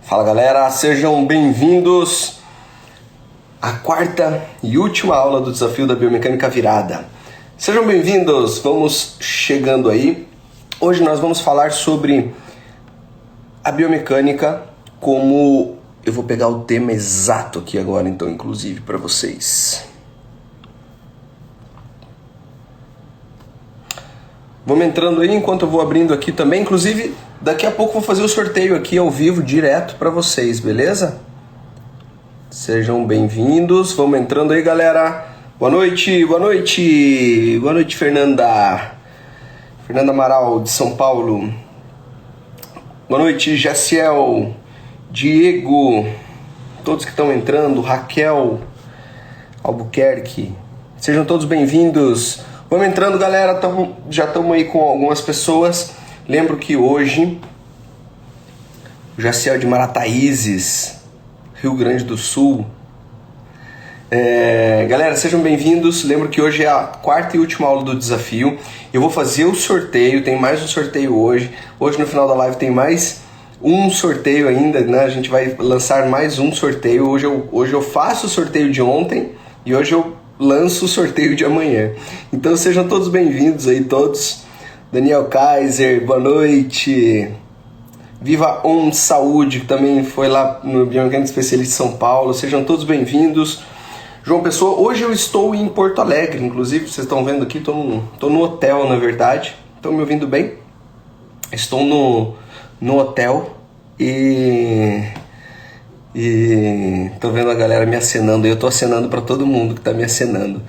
Fala galera, sejam bem-vindos à quarta e última aula do desafio da biomecânica virada. Sejam bem-vindos, vamos chegando aí. Hoje nós vamos falar sobre a biomecânica como... Eu vou pegar o tema exato aqui agora, então, inclusive, para vocês. Vamos entrando aí enquanto eu vou abrindo aqui também. Inclusive, daqui a pouco eu vou fazer o sorteio aqui ao vivo, direto para vocês, beleza? Sejam bem-vindos. Vamos entrando aí, galera. Boa noite, boa noite. Boa noite, Fernanda. Fernanda Amaral, de São Paulo. Boa noite, Jaciel. Diego. Todos que estão entrando. Raquel Albuquerque. Sejam todos bem-vindos. Vamos entrando, galera, já estamos aí com algumas pessoas. Lembro que hoje, o Jaciel de Marataízes, Rio Grande do Sul. Galera, sejam bem-vindos. Lembro que hoje é a quarta e última aula do desafio. Eu vou fazer o sorteio, tem mais um sorteio hoje. Hoje no final da live tem mais um sorteio ainda, né? A gente vai lançar mais um sorteio. Hoje eu faço o sorteio de ontem e hoje eu lanço o sorteio de amanhã. Então sejam todos bem-vindos aí, todos. Daniel Kaiser, boa noite. Viva On Saúde, que também foi lá no Biomecânica Especialista de São Paulo. Sejam todos bem-vindos. João Pessoa, hoje eu estou em Porto Alegre, inclusive, vocês estão vendo aqui, estou no hotel, na verdade. Estão me ouvindo bem? Estou no hotel e tô vendo a galera me acenando, e eu tô acenando para todo mundo que tá me acenando.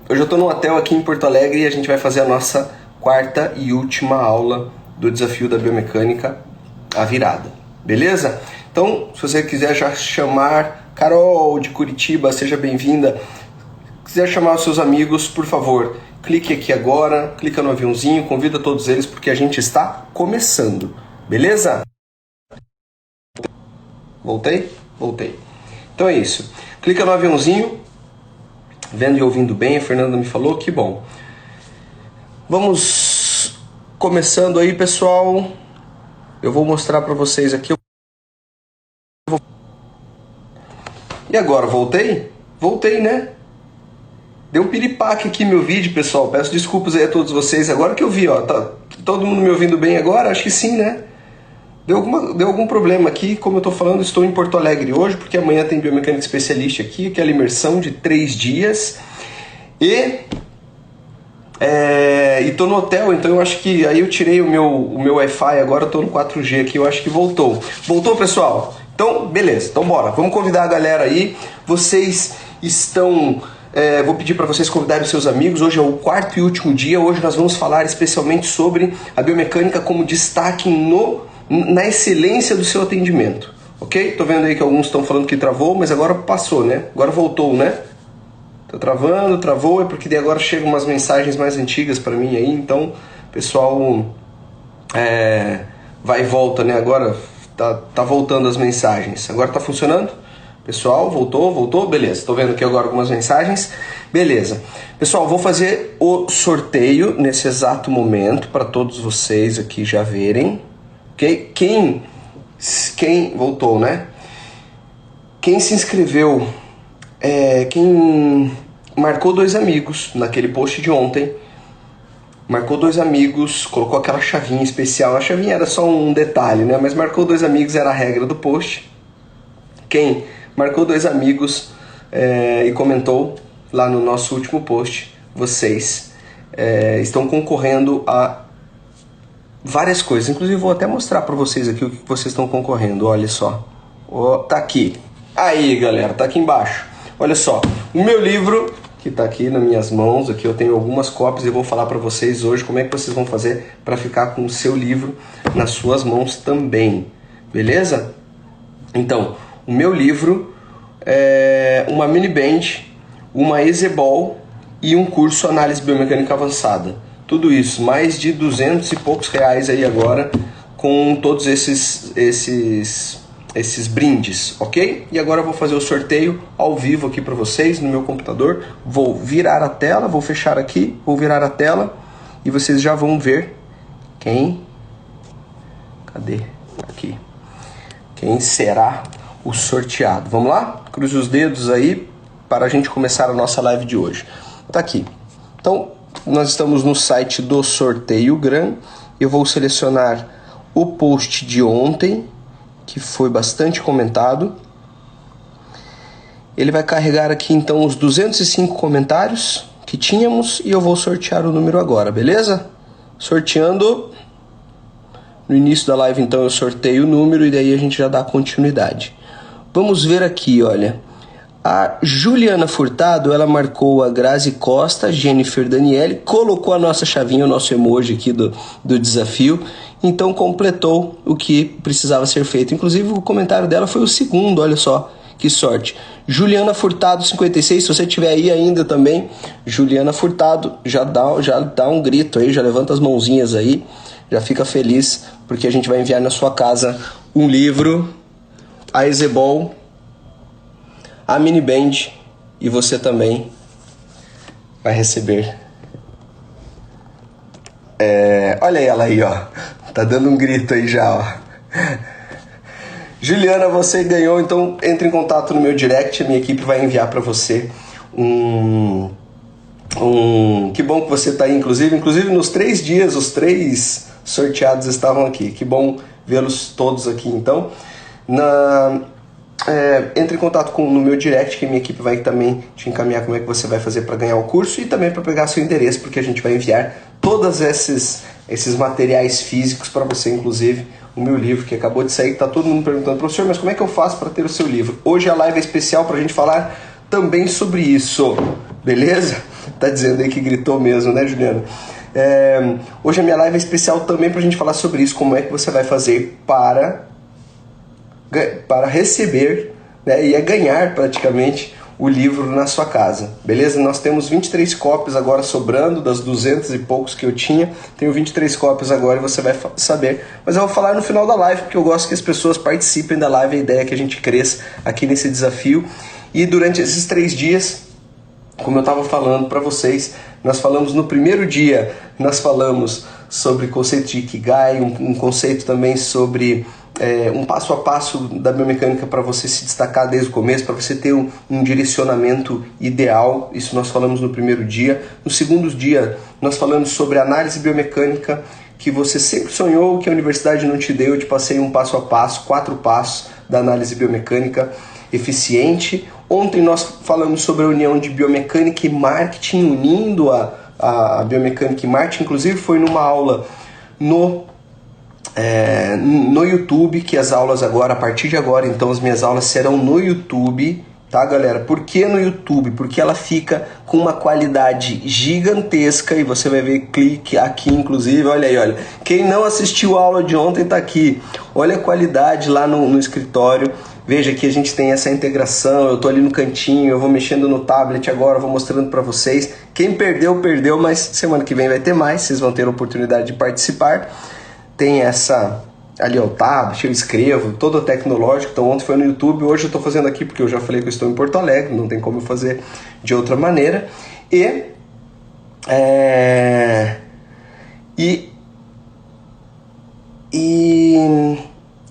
Hoje eu tô no hotel aqui em Porto Alegre e a gente vai fazer a nossa quarta e última aula do desafio da biomecânica, a virada, beleza? Então, se você quiser já chamar Carol de Curitiba, seja bem-vinda. Se quiser chamar os seus amigos, por favor, clique aqui agora, clica no aviãozinho, convida todos eles porque a gente está começando, beleza? Voltei? Voltei. Então é isso. Clica no aviãozinho. Vendo e ouvindo bem, a Fernanda me falou, que bom. Vamos começando aí, pessoal. Eu vou mostrar para vocês aqui. E agora, voltei? Voltei, né? Deu um piripaque aqui meu vídeo, pessoal. Peço desculpas aí a todos vocês. Agora que eu vi, ó. Tá todo mundo me ouvindo bem agora? Acho que sim, né? Deu algum problema aqui, como eu estou falando, estou em Porto Alegre hoje, porque amanhã tem biomecânica especialista aqui, aquela imersão de 3 dias. E estou no hotel, então eu acho que aí eu tirei o meu Wi-Fi, agora estou no 4G aqui, eu acho que voltou. Voltou, pessoal? Então, beleza, então bora. Vamos convidar a galera aí. Vocês estão... vou pedir para vocês convidarem os seus amigos. Hoje é o quarto e último dia. Hoje nós vamos falar especialmente sobre a biomecânica como destaque na excelência do seu atendimento, ok? Tô vendo aí que alguns estão falando que travou, mas agora passou, né? Agora voltou, né? Tá travando, travou, é porque daí agora chegam umas mensagens mais antigas para mim aí, então, pessoal, vai e volta, né? Agora tá voltando as mensagens. Agora tá funcionando? Pessoal, voltou, beleza. Tô vendo aqui agora algumas mensagens. Beleza. Pessoal, vou fazer o sorteio nesse exato momento para todos vocês aqui já verem. Okay? Quem voltou, né? Quem se inscreveu, quem marcou 2 amigos naquele post de ontem, marcou 2 amigos, colocou aquela chavinha especial. A chavinha era só um detalhe, né? Mas marcou 2 amigos, era a regra do post. Quem marcou 2 amigos e comentou lá no nosso último post, vocês estão concorrendo a várias coisas. Inclusive vou até mostrar para vocês aqui o que vocês estão concorrendo. Olha só, tá aqui. Aí, galera, tá aqui embaixo. Olha só, o meu livro que tá aqui nas minhas mãos. Aqui eu tenho algumas cópias e vou falar para vocês hoje como é que vocês vão fazer para ficar com o seu livro nas suas mãos também, beleza? Então, o meu livro é uma mini band, uma EasyBall e um curso Análise Biomecânica Avançada. Tudo isso, mais de 200 e poucos reais aí agora, com todos esses brindes, ok? E agora eu vou fazer o sorteio ao vivo aqui para vocês no meu computador. Vou virar a tela, vou fechar aqui, vou virar a tela e vocês já vão ver quem... Cadê? Aqui. quem será o sorteado. Vamos lá? Cruze os dedos aí para a gente começar a nossa live de hoje. Tá aqui. Então, nós estamos no site do Sorteio Gran. Eu vou selecionar o post de ontem, que foi bastante comentado. Ele vai carregar aqui então os 205 comentários que tínhamos e eu vou sortear o número agora, beleza? Sorteando. No início da live então eu sorteio o número e daí a gente já dá continuidade. Vamos ver aqui, olha. A Juliana Furtado, ela marcou a Grazi Costa, Jennifer Daniele, colocou a nossa chavinha, o nosso emoji aqui do desafio, então completou o que precisava ser feito. Inclusive o comentário dela foi o segundo, olha só, que sorte. Juliana Furtado, 56, se você estiver aí ainda também, Juliana Furtado, já dá um grito aí, já levanta as mãozinhas aí, já fica feliz, porque a gente vai enviar na sua casa um livro, a Ezebol, a Mini Band, e você também vai receber. Olha ela aí, ó. Tá dando um grito aí já, ó. Juliana, você ganhou, então entre em contato no meu direct, a minha equipe vai enviar para você que bom que você tá aí, inclusive nos 3 dias, os 3 sorteados estavam aqui. Que bom vê-los todos aqui, então. Entre em contato no meu direct, que a minha equipe vai também te encaminhar como é que você vai fazer para ganhar o curso e também para pegar seu endereço, porque a gente vai enviar todos esses materiais físicos para você, inclusive o meu livro que acabou de sair, que tá todo mundo perguntando, professor, mas como é que eu faço para ter o seu livro? Hoje a live é especial para a gente falar também sobre isso, beleza? Tá dizendo aí que gritou mesmo, né, Juliana? Hoje a minha live é especial também para a gente falar sobre isso, como é que você vai fazer para receber, né, e ganhar praticamente o livro na sua casa, beleza? Nós temos 23 cópias agora sobrando, das 200 e poucos que eu tinha, tenho 23 cópias agora e você vai saber, mas eu vou falar no final da live, porque eu gosto que as pessoas participem da live, a ideia é que a gente cresça aqui nesse desafio, e durante esses 3 dias, como eu estava falando para vocês, nós falamos no primeiro dia, nós falamos sobre o conceito de Ikigai, um conceito também sobre um passo a passo da biomecânica para você se destacar desde o começo, para você ter um direcionamento ideal, isso nós falamos no primeiro dia. No segundo dia, nós falamos sobre análise biomecânica, que você sempre sonhou, que a universidade não te deu, eu te passei um passo a passo, 4 passos da análise biomecânica eficiente. Ontem nós falamos sobre a união de biomecânica e marketing, unindo a biomecânica e marketing, inclusive foi numa aula no YouTube, que as aulas agora, a partir de agora, então as minhas aulas serão no YouTube, tá, galera? Por que no YouTube? Porque ela fica com uma qualidade gigantesca e você vai ver clique aqui, inclusive, olha aí, olha. Quem não assistiu a aula de ontem tá aqui. Olha a qualidade lá no escritório. Veja que a gente tem essa integração, eu tô ali no cantinho, eu vou mexendo no tablet agora, vou mostrando para vocês. Quem perdeu, perdeu, mas semana que vem vai ter mais, vocês vão ter a oportunidade de participar. Tem essa, ali ó, o tablet, eu escrevo, todo tecnológico, então ontem foi no YouTube, hoje eu estou fazendo aqui porque eu já falei que eu estou em Porto Alegre, não tem como eu fazer de outra maneira. E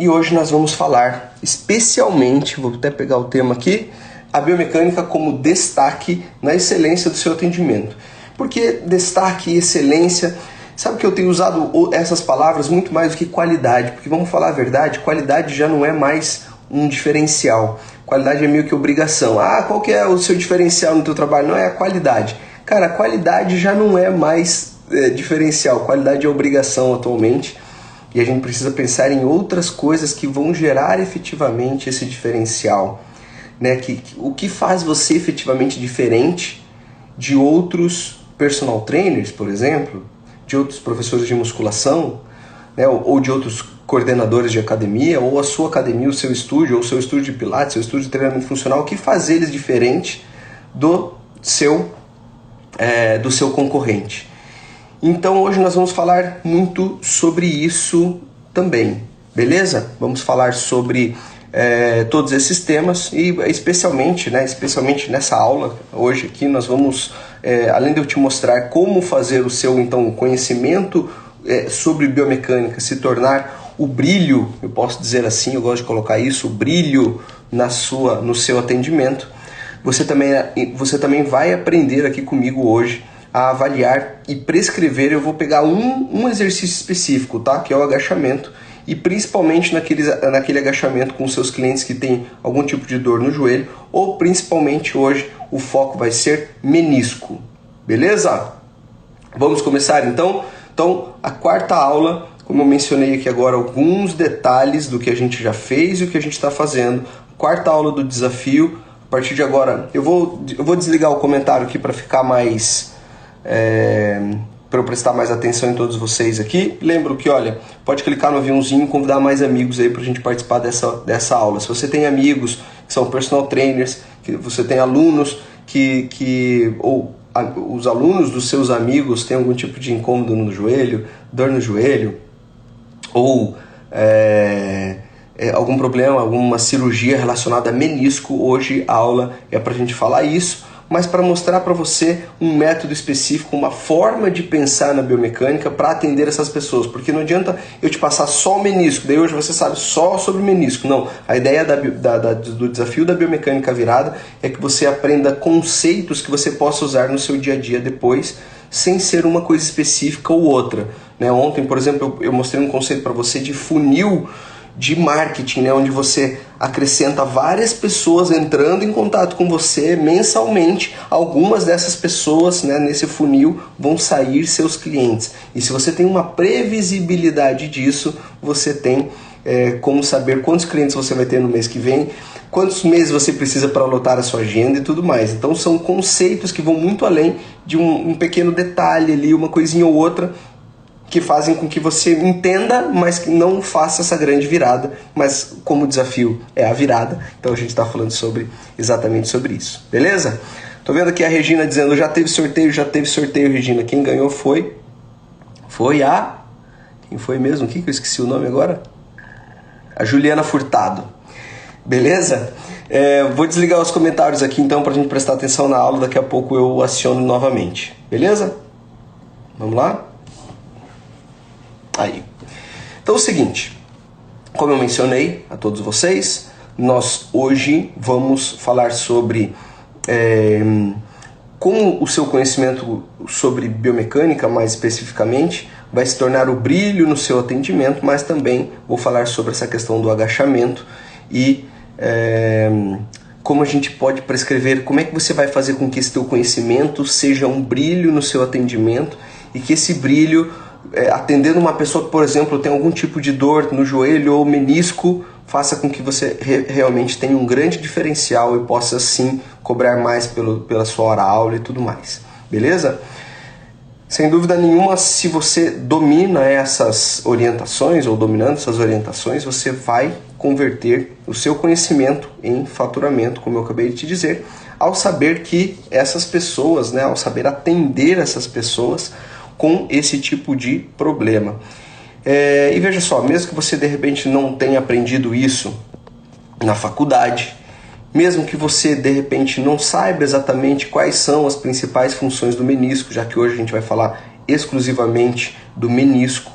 hoje nós vamos falar especialmente, vou até pegar o tema aqui, a biomecânica como destaque na excelência do seu atendimento. Por que destaque e excelência? Sabe que eu tenho usado essas palavras muito mais do que qualidade, porque vamos falar a verdade, qualidade já não é mais um diferencial. Qualidade é meio que obrigação. Qual que é o seu diferencial no teu trabalho? Não é a qualidade. Cara, a qualidade já não é mais diferencial, qualidade é obrigação atualmente. E a gente precisa pensar em outras coisas que vão gerar efetivamente esse diferencial, né? O que faz você efetivamente diferente de outros personal trainers, por exemplo, de outros professores de musculação, né? ou de outros coordenadores de academia, ou a sua academia, o seu estúdio, ou o seu estúdio de pilates, seu estúdio de treinamento funcional, o que faz eles diferente do seu concorrente. Então hoje nós vamos falar muito sobre isso também, beleza? Vamos falar sobre todos esses temas e especialmente nessa aula hoje aqui nós vamos, além de eu te mostrar como fazer o seu então conhecimento sobre biomecânica se tornar o brilho, eu posso dizer assim, eu gosto de colocar isso, o brilho no seu atendimento. Você também vai aprender aqui comigo hoje a avaliar e prescrever. Eu vou pegar um exercício específico, tá? Que é o agachamento, e principalmente naquele agachamento com seus clientes que têm algum tipo de dor no joelho, ou principalmente hoje o foco vai ser menisco, beleza? Vamos começar então? Então, a quarta aula, como eu mencionei aqui agora, alguns detalhes do que a gente já fez e o que a gente está fazendo. Quarta aula do desafio. A partir de agora, eu vou desligar o comentário aqui para ficar mais... para eu prestar mais atenção em todos vocês aqui. Lembro que, olha, pode clicar no aviãozinho e convidar mais amigos aí para a gente participar dessa aula. Se você tem amigos que são personal trainers, que você tem alunos ou os alunos dos seus amigos têm algum tipo de incômodo no joelho, dor no joelho, ou algum problema, alguma cirurgia relacionada a menisco, hoje a aula é para a gente falar isso, mas para mostrar para você um método específico, uma forma de pensar na biomecânica para atender essas pessoas, porque não adianta eu te passar só o menisco, daí hoje você sabe só sobre o menisco. Não, a ideia do desafio da biomecânica virada é que você aprenda conceitos que você possa usar no seu dia a dia depois, sem ser uma coisa específica ou outra, né? Ontem, por exemplo, eu mostrei um conceito para você de funil de marketing, né, onde você acrescenta várias pessoas entrando em contato com você mensalmente. Algumas dessas pessoas, né, nesse funil vão sair seus clientes. E se você tem uma previsibilidade disso, você tem como saber quantos clientes você vai ter no mês que vem, quantos meses você precisa para lotar a sua agenda e tudo mais. Então são conceitos que vão muito além de um pequeno detalhe ali, uma coisinha ou outra, que fazem com que você entenda, mas que não faça essa grande virada. Mas como o desafio é a virada, então a gente está falando exatamente sobre isso. Beleza? Tô vendo aqui a Regina dizendo, já teve sorteio, Regina. Quem ganhou foi a... Quem foi mesmo? Que eu esqueci o nome agora? A Juliana Furtado. Beleza? Vou desligar os comentários aqui então para a gente prestar atenção na aula. Daqui a pouco eu aciono novamente. Beleza? Vamos lá? Aí. Então é o seguinte, como eu mencionei a todos vocês, nós hoje vamos falar sobre como o seu conhecimento sobre biomecânica, mais especificamente, vai se tornar o brilho no seu atendimento, mas também vou falar sobre essa questão do agachamento e como a gente pode prescrever, como é que você vai fazer com que esse teu conhecimento seja um brilho no seu atendimento e que esse brilho, atendendo uma pessoa que, por exemplo, tem algum tipo de dor no joelho ou menisco, faça com que você realmente tenha um grande diferencial e possa, sim, cobrar mais pela sua hora-aula e tudo mais. Beleza? Sem dúvida nenhuma, se você domina essas orientações, ou dominando essas orientações, você vai converter o seu conhecimento em faturamento, como eu acabei de te dizer, ao saber que essas pessoas, né, ao saber atender essas pessoas com esse tipo de problema. E veja só, mesmo que você de repente não tenha aprendido isso na faculdade, mesmo que você de repente não saiba exatamente quais são as principais funções do menisco, já que hoje a gente vai falar exclusivamente do menisco,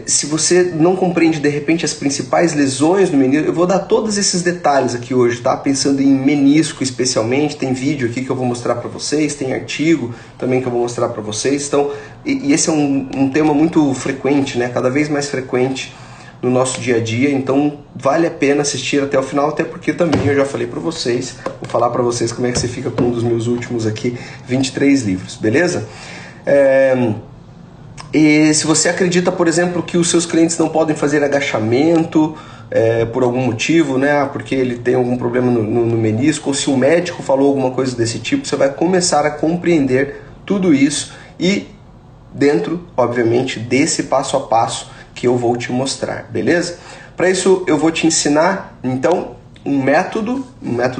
se você não compreende de repente as principais lesões do menisco, eu vou dar todos esses detalhes aqui hoje, tá? Pensando em menisco especialmente, tem vídeo aqui que eu vou mostrar para vocês, tem artigo também que eu vou mostrar para vocês. Então, e esse é um tema muito frequente, né? Cada vez mais frequente no nosso dia a dia, então vale a pena assistir até o final, até porque também eu já falei para vocês, vou falar para vocês como é que você fica com um dos meus últimos aqui, 23 livros, beleza? E se você acredita, por exemplo, que os seus clientes não podem fazer agachamento por algum motivo, né? Porque ele tem algum problema no menisco, ou se o médico falou alguma coisa desse tipo, você vai começar a compreender tudo isso e dentro, obviamente, desse passo a passo que eu vou te mostrar, beleza? Para isso eu vou te ensinar, então, um método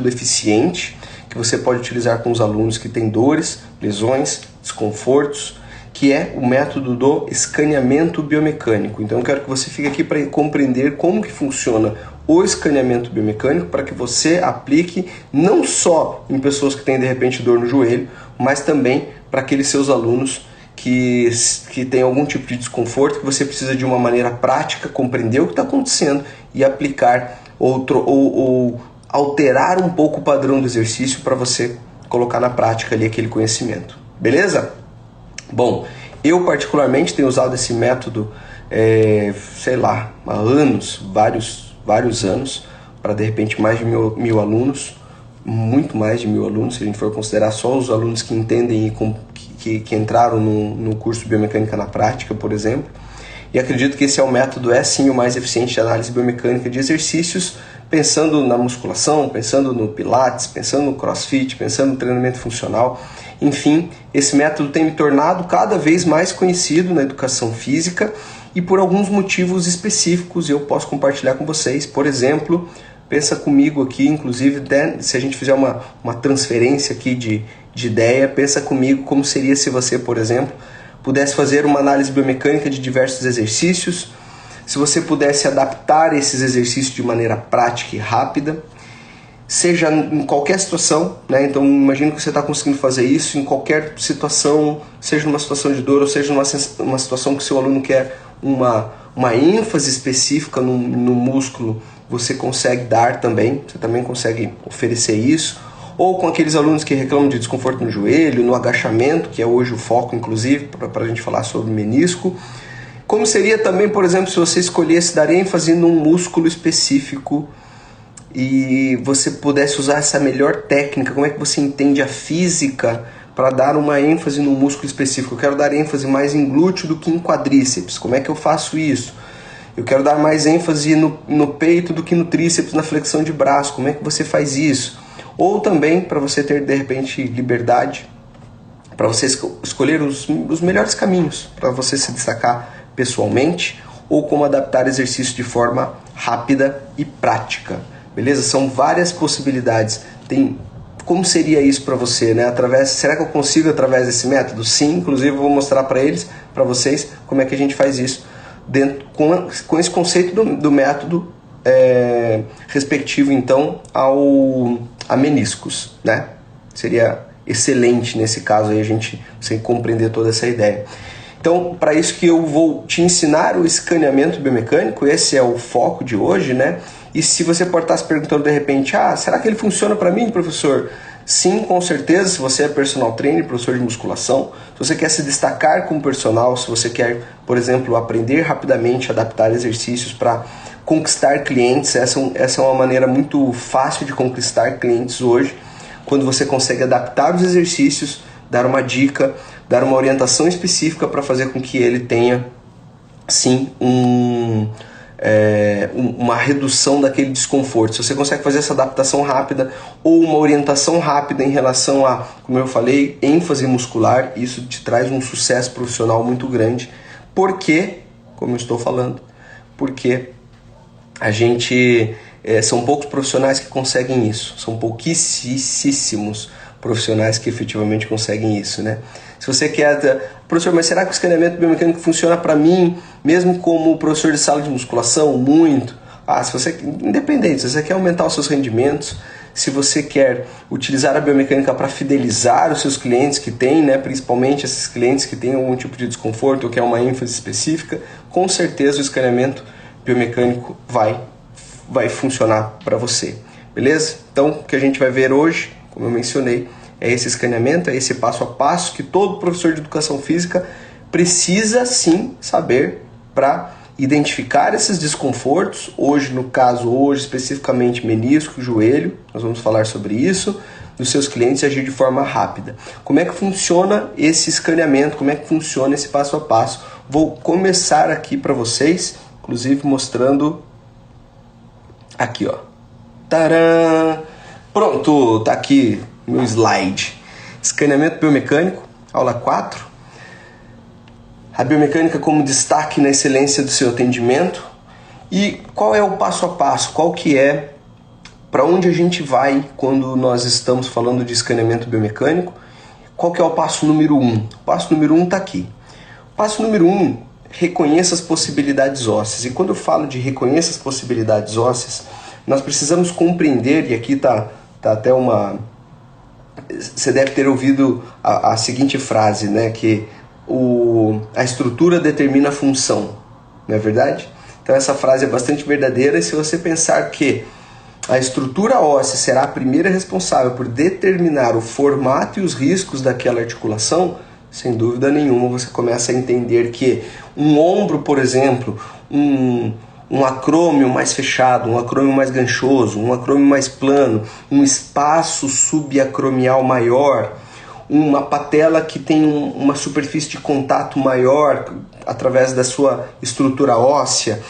eficiente que você pode utilizar com os alunos que têm dores, lesões, desconfortos, que é o método do escaneamento biomecânico. Então eu quero que você fique aqui para compreender como que funciona o escaneamento biomecânico, para que você aplique não só em pessoas que têm de repente dor no joelho, mas também para aqueles seus alunos que tem algum tipo de desconforto, que você precisa de uma maneira prática compreender o que está acontecendo e aplicar ou alterar um pouco o padrão do exercício para você colocar na prática ali aquele conhecimento. Beleza? Bom, eu particularmente tenho usado esse método, há anos, vários anos, para de repente mais de 1.000 alunos, muito mais de 1.000 alunos, se a gente for considerar só os alunos que entendem e que entraram no curso de biomecânica na prática, por exemplo. E acredito que esse é o método, sim o mais eficiente de análise biomecânica de exercícios, pensando na musculação, pensando no pilates, pensando no crossfit, pensando no treinamento funcional. Enfim, esse método tem me tornado cada vez mais conhecido na educação física e por alguns motivos específicos eu posso compartilhar com vocês. Por exemplo, pensa comigo aqui, inclusive, se a gente fizer uma transferência aqui de ideia, pensa comigo como seria se você, por exemplo, pudesse fazer uma análise biomecânica de diversos exercícios, se você pudesse adaptar esses exercícios de maneira prática e rápida, seja em qualquer situação, né? Então imagine que você está conseguindo fazer isso em qualquer situação, seja numa situação de dor ou seja numa situação que seu aluno quer uma ênfase específica no músculo, você consegue dar também, você também consegue oferecer isso. Ou com aqueles alunos que reclamam de desconforto no joelho, no agachamento, que é hoje o foco, inclusive, para a gente falar sobre menisco. Como seria também, por exemplo, se você escolhesse dar ênfase num músculo específico e você pudesse usar essa melhor técnica, como é que você entende a física para dar uma ênfase num músculo específico? Eu quero dar ênfase mais em glúteo do que em quadríceps, como é que eu faço isso? Eu quero dar mais ênfase no peito do que no tríceps, na flexão de braço, como é que você faz isso? Ou também para você ter, de repente, liberdade, para você escolher os melhores caminhos, para você se destacar pessoalmente, ou como adaptar exercícios de forma rápida e prática. Beleza? São várias possibilidades. Como seria isso para você, né? Será que eu consigo através desse método? Sim, inclusive eu vou mostrar para vocês, como é que a gente faz isso com esse conceito do método respectivo, então, a meniscos, né? Seria excelente nesse caso aí você compreender toda essa ideia. Então, para isso que eu vou te ensinar o escaneamento biomecânico, esse é o foco de hoje, né? E se você pode estar se perguntando de repente, será que ele funciona para mim, professor? Sim, com certeza, se você é personal trainer, professor de musculação, se você quer se destacar como personal, se você quer, por exemplo, aprender rapidamente a adaptar exercícios para conquistar clientes, essa é uma maneira muito fácil de conquistar clientes hoje, quando você consegue adaptar os exercícios, dar uma dica, dar uma orientação específica para fazer com que ele tenha, sim, uma redução daquele desconforto. Se você consegue fazer essa adaptação rápida ou uma orientação rápida em relação a, como eu falei, ênfase muscular, isso te traz um sucesso profissional muito grande. Porque, como eu estou falando, porque são poucos profissionais que conseguem isso, são pouquíssimos profissionais que efetivamente conseguem isso, né? Se você quer, professor, mas será que o escaneamento biomecânico funciona para mim, mesmo como professor de sala de musculação? Muito. Independente, se você quer aumentar os seus rendimentos, se você quer utilizar a biomecânica para fidelizar os seus clientes que têm, né, principalmente esses clientes que têm algum tipo de desconforto ou que é uma ênfase específica, com certeza o escaneamento biomecânico vai funcionar para você, beleza? Então, o que a gente vai ver hoje, como eu mencionei, é esse escaneamento, é esse passo a passo que todo professor de educação física precisa sim saber para identificar esses desconfortos. Hoje especificamente menisco, joelho, nós vamos falar sobre isso, dos seus clientes e agir de forma rápida. Como é que funciona esse escaneamento, como é que funciona esse passo a passo? Vou começar aqui para vocês, inclusive mostrando aqui, ó. Tcharam! Pronto, tá aqui meu slide. Escaneamento biomecânico, aula 4. A biomecânica como destaque na excelência do seu atendimento. E qual é o passo a passo? Qual que é, para onde a gente vai quando nós estamos falando de escaneamento biomecânico? Qual que é o passo número 1? O passo número 1 tá aqui. O passo número 1, reconheça as possibilidades ósseas. E quando eu falo de reconheça as possibilidades ósseas, nós precisamos compreender, e aqui tá até uma... Você deve ter ouvido a seguinte frase, né? Que a estrutura determina a função, não é verdade? Então essa frase é bastante verdadeira, e se você pensar que a estrutura óssea será a primeira responsável por determinar o formato e os riscos daquela articulação, sem dúvida nenhuma você começa a entender que um ombro, por exemplo, um acrômio mais fechado, um acrômio mais ganchoso, um acrômio mais plano, um espaço subacromial maior, uma patela que tem uma superfície de contato maior através da sua estrutura óssea,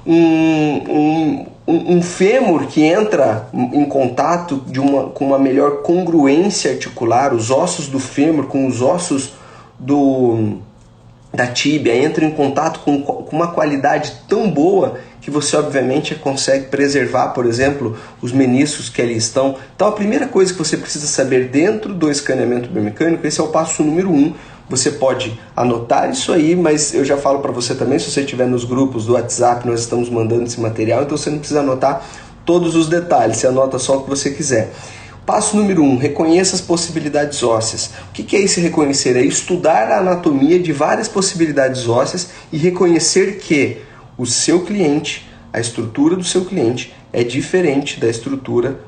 um fêmur que entra em contato com uma melhor congruência articular, os ossos do fêmur com os ossos da tíbia entram em contato com uma qualidade tão boa que você obviamente consegue preservar, por exemplo, os meniscos que ali estão. Então a primeira coisa que você precisa saber dentro do escaneamento biomecânico, esse é o passo número 1. Você pode anotar isso aí, mas eu já falo para você também, se você estiver nos grupos do WhatsApp, nós estamos mandando esse material, então você não precisa anotar todos os detalhes, você anota só o que você quiser. Passo número 1, reconheça as possibilidades ósseas. O que é esse reconhecer? É estudar a anatomia de várias possibilidades ósseas e reconhecer que o seu cliente, a estrutura do seu cliente é diferente da estrutura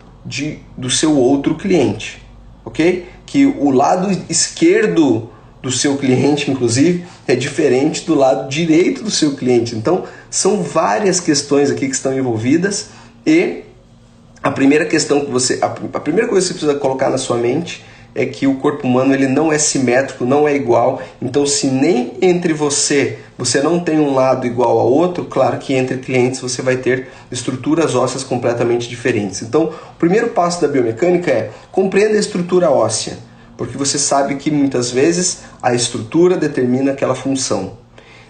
do seu outro cliente, ok? Que o lado esquerdo do seu cliente, inclusive, é diferente do lado direito do seu cliente. Então, são várias questões aqui que estão envolvidas, e a primeira questão a primeira coisa que você precisa colocar na sua mente é que o corpo humano ele não é simétrico, não é igual. Então, se nem entre você não tem um lado igual ao outro, claro que entre clientes você vai ter estruturas ósseas completamente diferentes. Então, o primeiro passo da biomecânica é compreenda a estrutura óssea, porque você sabe que muitas vezes a estrutura determina aquela função.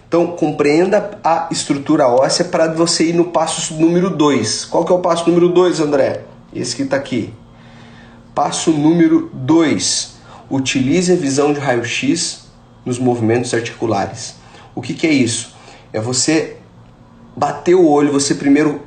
Então, compreenda a estrutura óssea para você ir no passo número 2. Qual que é o passo número 2, André? Esse que está aqui. Passo número 2. Utilize a visão de raio-x nos movimentos articulares. O que é isso? É você bater o olho, você primeiro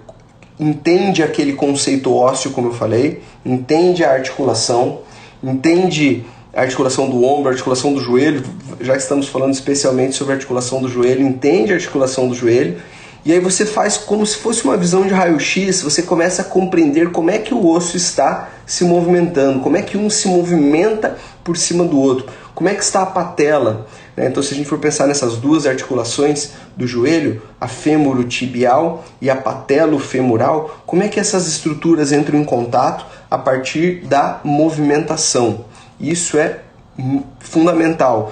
entende aquele conceito ósseo, como eu falei, entende a articulação, entende a articulação do ombro, a articulação do joelho, já que estamos falando especialmente sobre a articulação do joelho, entende a articulação do joelho, e aí você faz como se fosse uma visão de raio-x, você começa a compreender como é que o osso está se movimentando, como é que um se movimenta por cima do outro, como é que está a patela. Então, se a gente for pensar nessas duas articulações do joelho, a fêmuro-tibial e a patelo-femoral, como é que essas estruturas entram em contato a partir da movimentação? Isso é fundamental.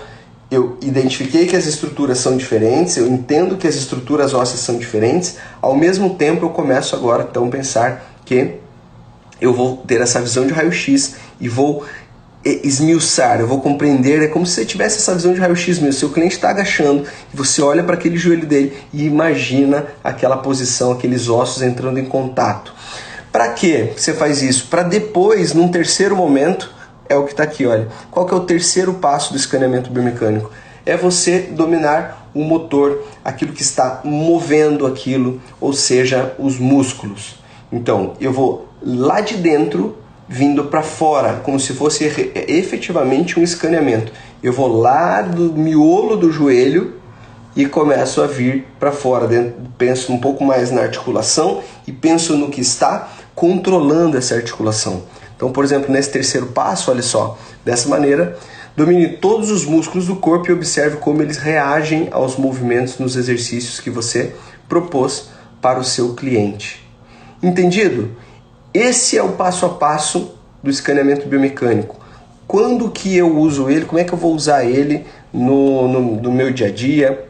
Eu identifiquei que as estruturas são diferentes, eu entendo que as estruturas ósseas são diferentes, ao mesmo tempo eu começo agora então a pensar que eu vou ter essa visão de raio-x e vou esmiuçar, eu vou compreender, é como se você tivesse essa visão de raio-x mesmo. Seu cliente está agachando, e você olha para aquele joelho dele e imagina aquela posição, aqueles ossos entrando em contato. Para que você faz isso? Para depois, num terceiro momento, é o que está aqui, olha. Qual que é o terceiro passo do escaneamento biomecânico? É você dominar o motor, aquilo que está movendo aquilo, ou seja, os músculos. Então, eu vou lá de dentro, vindo para fora, como se fosse efetivamente um escaneamento. Eu vou lá do miolo do joelho e começo a vir para fora. Penso um pouco mais na articulação e penso no que está controlando essa articulação. Então, por exemplo, nesse terceiro passo, olha só, dessa maneira, domine todos os músculos do corpo e observe como eles reagem aos movimentos nos exercícios que você propôs para o seu cliente. Entendido? Esse é o passo a passo do escaneamento biomecânico. Quando que eu uso ele? Como é que eu vou usar ele no meu dia a dia?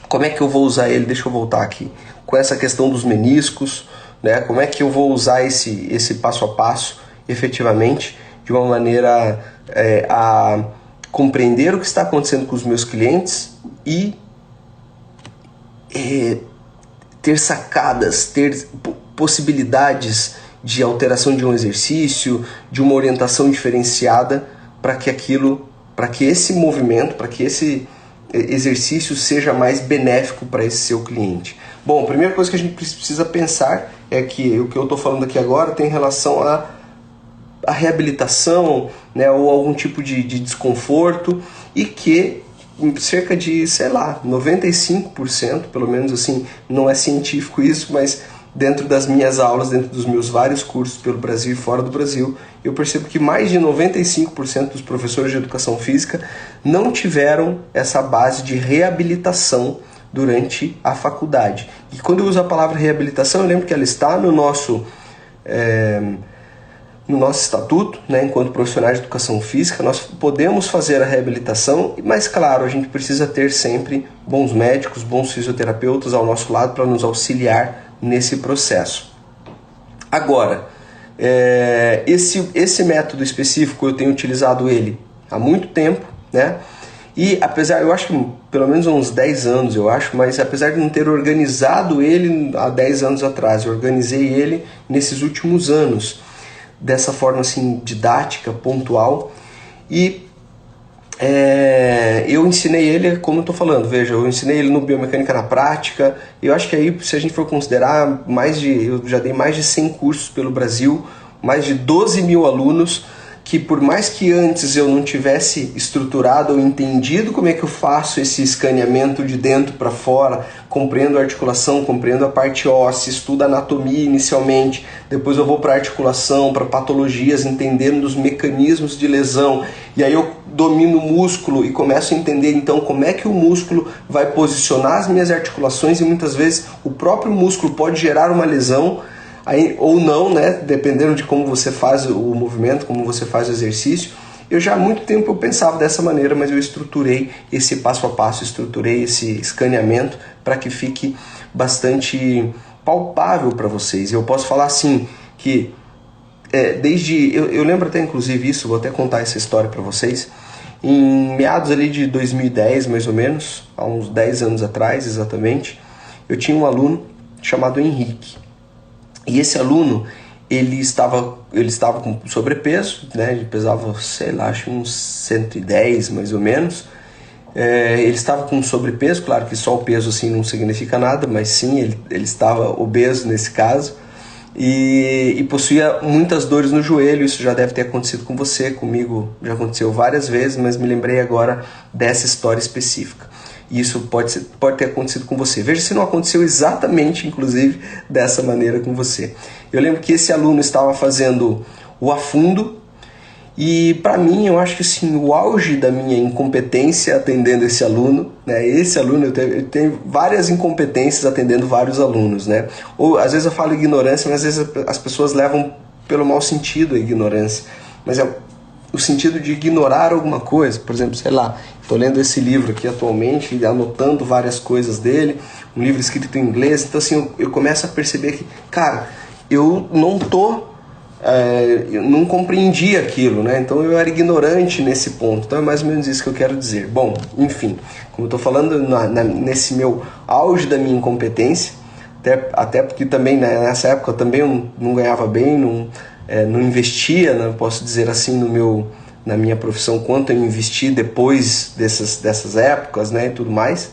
Como é que eu vou usar ele? Deixa eu voltar aqui. Com essa questão dos meniscos, né? Como é que eu vou usar esse passo a passo efetivamente de uma maneira a compreender o que está acontecendo com os meus clientes e ter sacadas, ter possibilidades de alteração de um exercício, de uma orientação diferenciada para que esse movimento, para que esse exercício seja mais benéfico para esse seu cliente. Bom, a primeira coisa que a gente precisa pensar é que o que eu estou falando aqui agora tem relação a reabilitação, né, ou algum tipo de desconforto, e que cerca de, sei lá, 95%, pelo menos assim, não é científico isso, mas dentro das minhas aulas, dentro dos meus vários cursos pelo Brasil e fora do Brasil, eu percebo que mais de 95% dos professores de educação física não tiveram essa base de reabilitação durante a faculdade. E quando eu uso a palavra reabilitação, eu lembro que ela está no nosso estatuto, né, enquanto profissionais de educação física, nós podemos fazer a reabilitação, mas claro, a gente precisa ter sempre bons médicos, bons fisioterapeutas ao nosso lado para nos auxiliar nesse processo. Agora, esse método específico eu tenho utilizado ele há muito tempo, né? E apesar, eu acho que pelo menos uns 10 anos, mas apesar de não ter organizado ele há 10 anos atrás, eu organizei ele nesses últimos anos, dessa forma assim didática, pontual, e eu ensinei ele, como eu estou falando, veja, eu ensinei ele no Biomecânica na Prática. Eu acho que aí, se a gente for considerar, eu já dei mais de 100 cursos pelo Brasil, mais de 12 mil alunos, que por mais que antes eu não tivesse estruturado ou entendido como é que eu faço esse escaneamento de dentro para fora, compreendo a articulação, compreendo a parte óssea, estudo a anatomia inicialmente, depois eu vou para articulação, para patologias, entendendo os mecanismos de lesão, e aí eu domino o músculo e começo a entender então como é que o músculo vai posicionar as minhas articulações, e muitas vezes o próprio músculo pode gerar uma lesão, aí, ou não, né? Dependendo de como você faz o movimento, como você faz o exercício. Eu já há muito tempo eu pensava dessa maneira, mas eu estruturei esse passo a passo, estruturei esse escaneamento para que fique bastante palpável para vocês. Eu posso falar assim que eu lembro até inclusive isso, vou até contar essa história para vocês. Em meados ali de 2010, mais ou menos, há uns 10 anos atrás exatamente, eu tinha um aluno chamado Henrique. E esse aluno, ele estava com sobrepeso, né? Ele pesava, sei lá, acho uns 110 mais ou menos. Ele estava com sobrepeso, claro que só o peso assim não significa nada, mas sim, ele estava obeso nesse caso. E possuía muitas dores no joelho. Isso já deve ter acontecido com você, comigo já aconteceu várias vezes, mas me lembrei agora dessa história específica. E isso pode ter acontecido com você. Veja se não aconteceu exatamente, inclusive, dessa maneira com você. Eu lembro que esse aluno estava fazendo o afundo e, para mim, eu acho que assim, o auge da minha incompetência atendendo esse aluno, né? Esse aluno, eu tenho várias incompetências atendendo vários alunos, né? Ou, às vezes eu falo ignorância, mas às vezes as pessoas levam pelo mau sentido a ignorância. Mas é o sentido de ignorar alguma coisa. Por exemplo, sei lá, estou lendo esse livro aqui atualmente, anotando várias coisas dele, um livro escrito em inglês, então assim, eu começo a perceber que, cara, eu não compreendi aquilo, né? Então eu era ignorante nesse ponto. Então é mais ou menos isso que eu quero dizer. Bom, enfim, como eu estou falando nesse meu auge da minha incompetência, até porque também nessa época eu também não ganhava bem, não investia, né, posso dizer assim, na minha profissão, quanto eu investi depois dessas épocas, né, e tudo mais.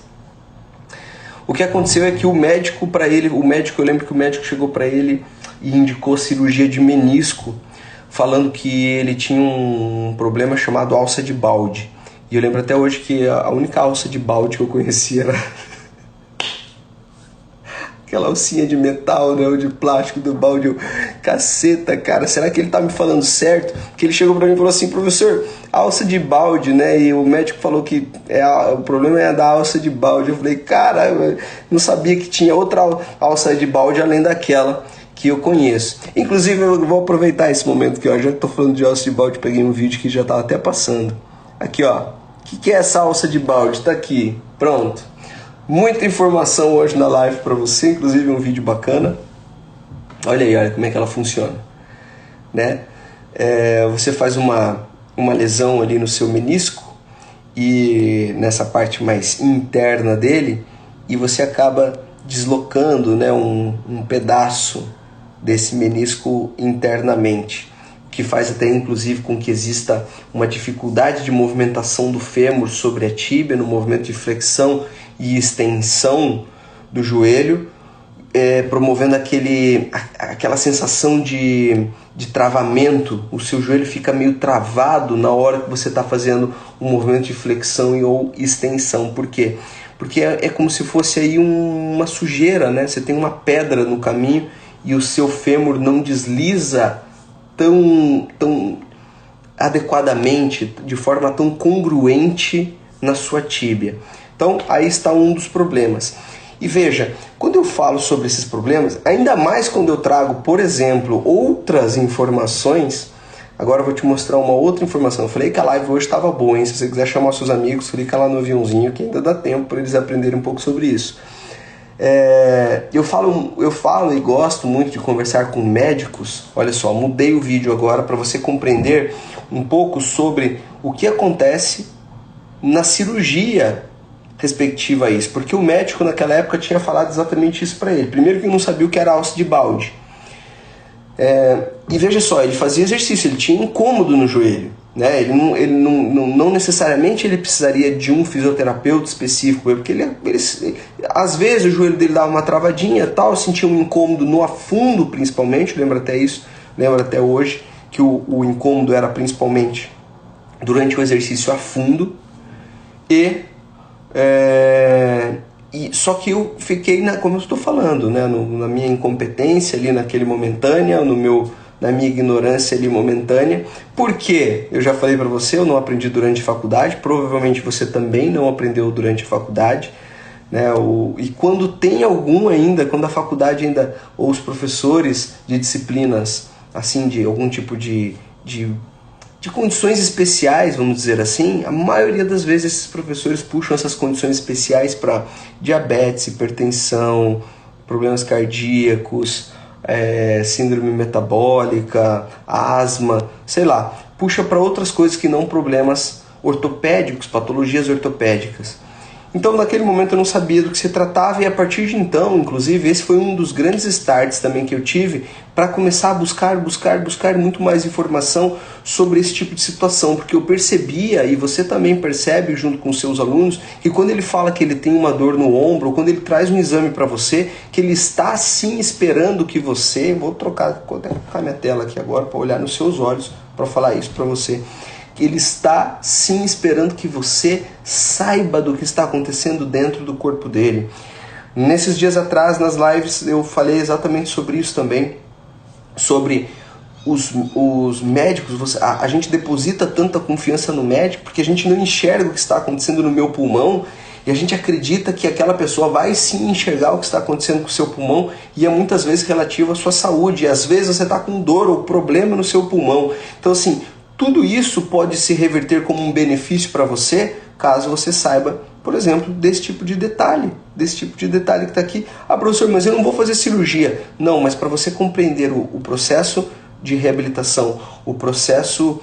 O que aconteceu é que eu lembro que o médico chegou para ele e indicou cirurgia de menisco, falando que ele tinha um problema chamado alça de balde. E eu lembro até hoje que a única alça de balde que eu conhecia era aquela alcinha de metal, né, ou de plástico do balde. Caceta, cara, será que ele tá me falando certo? Porque ele chegou pra mim e falou assim: professor, alça de balde, né? E o médico falou que o problema é da alça de balde. Eu falei, cara, eu não sabia que tinha outra alça de balde além daquela que eu conheço. Inclusive, eu vou aproveitar esse momento que, ó, já que tô falando de alça de balde, peguei um vídeo que já tava até passando. Aqui, ó, o que é essa alça de balde? Tá aqui, pronto. Muita informação hoje na live para você, inclusive um vídeo bacana. Olha aí, olha como é que ela funciona, né? Você faz uma lesão ali no seu menisco e nessa parte mais interna dele, e você acaba deslocando, né, um pedaço desse menisco internamente, que faz até inclusive com que exista uma dificuldade de movimentação do fêmur sobre a tíbia, no movimento de flexão e extensão do joelho, promovendo aquela sensação de travamento. O seu joelho fica meio travado na hora que você está fazendo um movimento de flexão ou extensão. Por quê? Porque é como se fosse aí uma sujeira, né? Você tem uma pedra no caminho e o seu fêmur não desliza tão adequadamente, de forma tão congruente na sua tíbia. Então aí está um dos problemas. E veja, quando eu falo sobre esses problemas, ainda mais quando eu trago, por exemplo, outras informações. Agora eu vou te mostrar uma outra informação. Eu falei que a live hoje estava boa, hein? Se você quiser chamar seus amigos, clica lá no aviãozinho que ainda dá tempo para eles aprenderem um pouco sobre isso. Eu falo e gosto muito de conversar com médicos. Olha só, mudei o vídeo agora para você compreender um pouco sobre o que acontece na cirurgia respectiva a isso, porque o médico naquela época tinha falado exatamente isso para ele. Primeiro que ele não sabia o que era alça de balde. E veja só, ele fazia exercício, ele tinha incômodo no joelho, né? Ele não necessariamente ele precisaria de um fisioterapeuta específico, porque às vezes o joelho dele dava uma travadinha, tal, sentia um incômodo no afundo principalmente, lembra até hoje que o incômodo era principalmente durante o exercício a fundo. Só que eu fiquei, como eu estou falando, né, na minha incompetência ali naquele momentânea, na minha ignorância ali momentânea. Por quê? Eu já falei para você, eu não aprendi durante a faculdade, provavelmente você também não aprendeu durante a faculdade, né? E quando tem algum ainda, quando a faculdade ainda, ou os professores de disciplinas, assim, de algum tipo de condições especiais, vamos dizer assim, a maioria das vezes esses professores puxam essas condições especiais para diabetes, hipertensão, problemas cardíacos, síndrome metabólica, asma, sei lá, puxa para outras coisas que não problemas ortopédicos, patologias ortopédicas. Então naquele momento eu não sabia do que se tratava, e a partir de então, inclusive, esse foi um dos grandes starts também que eu tive para começar a buscar muito mais informação sobre esse tipo de situação, porque eu percebia, e você também percebe junto com os seus alunos, que quando ele fala que ele tem uma dor no ombro, ou quando ele traz um exame para você, que ele está sim esperando que você, vou trocar minha tela aqui agora para olhar nos seus olhos para falar isso para você, ele está sim esperando que você saiba do que está acontecendo dentro do corpo dele. Nesses dias atrás, nas lives, eu falei exatamente sobre isso também, sobre os médicos. A gente deposita tanta confiança no médico porque a gente não enxerga o que está acontecendo no meu pulmão, e a gente acredita que aquela pessoa vai sim enxergar o que está acontecendo com o seu pulmão, e é muitas vezes relativo à sua saúde, e às vezes você está com dor ou problema no seu pulmão. Então assim, tudo isso pode se reverter como um benefício para você, caso você saiba, por exemplo, desse tipo de detalhe que está aqui. Ah, professor, mas eu não vou fazer cirurgia. Não, mas para você compreender o processo de reabilitação, o processo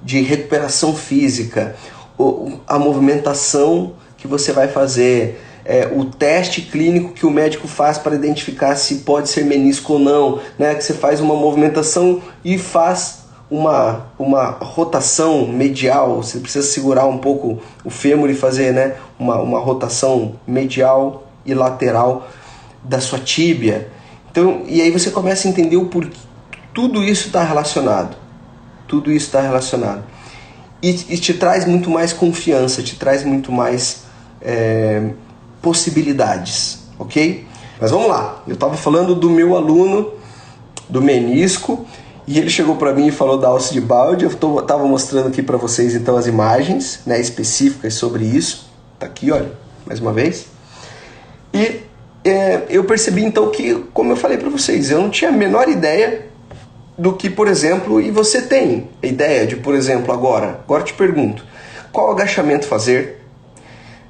de recuperação física, a movimentação que você vai fazer, o teste clínico que o médico faz para identificar se pode ser menisco ou não, né? Que você faz uma movimentação e faz uma rotação medial, você precisa segurar um pouco o fêmur e fazer, né, uma rotação medial e lateral da sua tíbia. Então, e aí você começa a entender o porquê. Tudo isso está relacionado. Tudo isso está relacionado. E te traz muito mais confiança, te traz muito mais possibilidades, ok? Mas vamos lá, eu estava falando do meu aluno, do menisco, e ele chegou para mim e falou da alça de balde. Eu estava mostrando aqui para vocês então as imagens, né, específicas sobre isso. Tá aqui, olha, mais uma vez. E eu percebi então que, como eu falei para vocês, eu não tinha a menor ideia do que, por exemplo, e você tem ideia de, por exemplo, agora eu te pergunto, qual agachamento fazer?